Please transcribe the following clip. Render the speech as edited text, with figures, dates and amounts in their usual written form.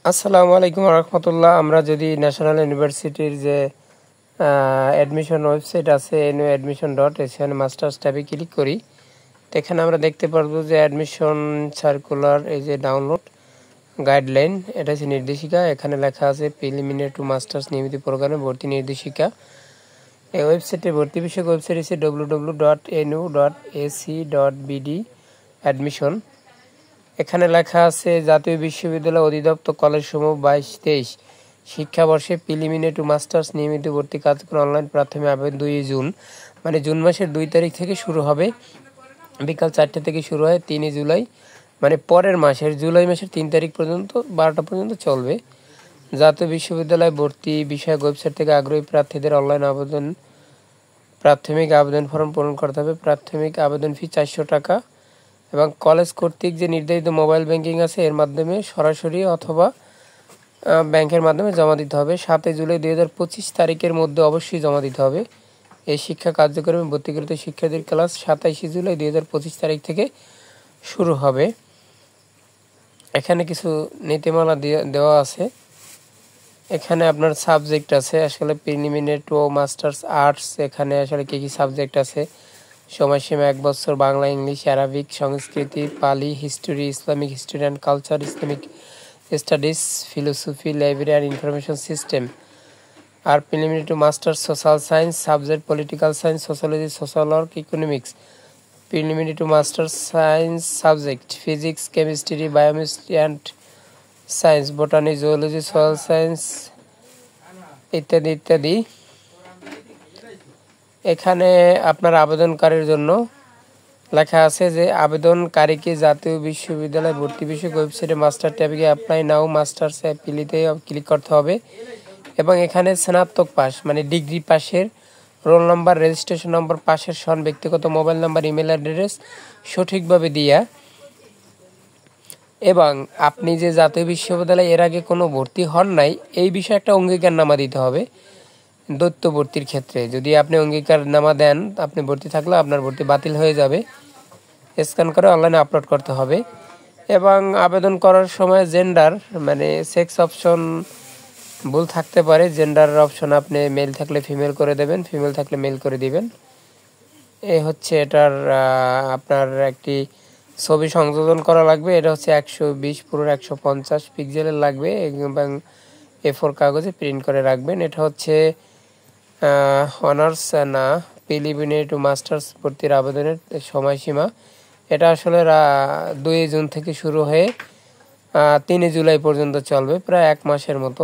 আসসালামু আলাইকুম রহমতুল্লাহ। আমরা যদি ন্যাশনাল ইউনিভার্সিটির যে অ্যাডমিশন ওয়েবসাইট আছে nu.admission.sn মাস্টার্স ট্যাবে ক্লিক করি, তো এখানে আমরা দেখতে পারবো যে অ্যাডমিশন সার্কুলার, এই যে ডাউনলোড গাইডলাইন, এটা হচ্ছে নির্দেশিকা। এখানে লেখা আছে প্রিলিমিনারি টু মাস্টার্স নিয়মিত প্রোগ্রামে ভর্তি নির্দেশিকা। এই ওয়েবসাইটে ভর্তি বিষয়ক ওয়েবসাইট হচ্ছে www.nu.ac.bd অ্যাডমিশন। এখানে লেখা আছে জাতীয় বিশ্ববিদ্যালয় অধিদপ্তর কলেজসমূহ 22-23 শিক্ষাবর্ষে প্রিলিমিনারি টু মাস্টার্স নিয়মিত ভর্তি কার্যক্রম অনলাইন প্রাথমিক আবেদন 2 জুন, মানে জুন মাসের 2 তারিখ থেকে শুরু হবে। বিকাল 4টে থেকে শুরু হয় 3 জুলাই, মানে পরের মাসের জুলাই মাসের 3 তারিখ পর্যন্ত 12টা পর্যন্ত চলবে। জাতীয় বিশ্ববিদ্যালয় ভর্তি বিষয়ক ওয়েবসাইট থেকে আগ্রহী প্রার্থীদের অনলাইন আবেদন প্রাথমিক আবেদন ফর্ম পূরণ করতে হবে। প্রাথমিক আবেদন ফি 400 টাকা এবং কলেজ কর্তৃক যে নির্ধারিত মোবাইল ব্যাংকিং আছে এর মাধ্যমে সরাসরি অথবা ব্যাংকের মাধ্যমে জমা দিতে হবে। 7 জুলাই 2025 তারিখের মধ্যে অবশ্যই জমা দিতে হবে। এই শিক্ষা কার্যক্রমে ভর্তিকৃত শিক্ষার্থীর ক্লাস 27 জুলাই 2025 তারিখ থেকে শুরু হবে। এখানে কিছু নীতিমালা দেওয়া আছে। এখানে আপনার সাবজেক্ট আছে, আসলে প্রিলিমিনারি টু মাস্টার্স আর্টস, এখানে আসলে কী কী সাবজেক্ট আছে। সময়সীমা 1 বছর, বাংলা, ইংলিশ, আরবিক, সংস্কৃতি, Pali, history, Islamic history and culture, Islamic studies, philosophy, library and information system. আর preliminary to masters social science subject, political science, sociology, social work, economics. Preliminary to masters science subject physics, chemistry, biochemistry and science, botany, zoology, soil science ইত্যাদি ইত্যাদি। এখানে আপনার আবেদনকারীর জন্য লেখা আছে যে আবেদনকারীকে জাতীয় বিশ্ববিদ্যালয় ভর্তি বিষয়ক ওয়েবসাইটে মাস্টার ট্যাবে অ্যাপ্লাই নাও মাস্টার্স অ্যাপিলিতে ক্লিক করতে হবে এবং এখানে স্নাতক পাস, মানে ডিগ্রি পাশের রোল নাম্বার, রেজিস্ট্রেশন নম্বর, পাশের সন, ব্যক্তিগত মোবাইল নাম্বার, ইমেল অ্যাড্রেস সঠিকভাবে দিয়া এবং আপনি যে জাতীয় বিশ্ববিদ্যালয়ে এর আগে কোনো ভর্তি হন নাই এই বিষয়ে একটা অঙ্গীকারনামা দিতে হবে। দ্বৈত ভর্তির ক্ষেত্রে যদি আপনি অঙ্গীকারনামা দেন, আপনি ভর্তি থাকলে আপনার ভর্তি বাতিল হয়ে যাবে। স্ক্যান করে অনলাইনে আপলোড করতে হবে এবং আবেদন করার সময় জেন্ডার, মানে সেক্স অপশন ভুল থাকতে পারে। জেন্ডার অপশন আপনি মেল থাকলে ফিমেল করে দেবেন, ফিমেল থাকলে মেল করে দিবেন। এই হচ্ছে এটার আপনার একটি ছবি সংযোজন করা লাগবে। এটা হচ্ছে 120 পুরো 150 পিক্সেলের লাগবে এবং A4 কাগজে প্রিন্ট করে রাখবেন। এটা হচ্ছে অনার্স না প্রিলিমিনারি টু মাস্টার্স ভর্তির আবেদনের সময়সীমা। এটা আসলে 2 জুন থেকে শুরু হয়ে 3 জুলাই পর্যন্ত চলবে, প্রায় 1 মাসের মতো।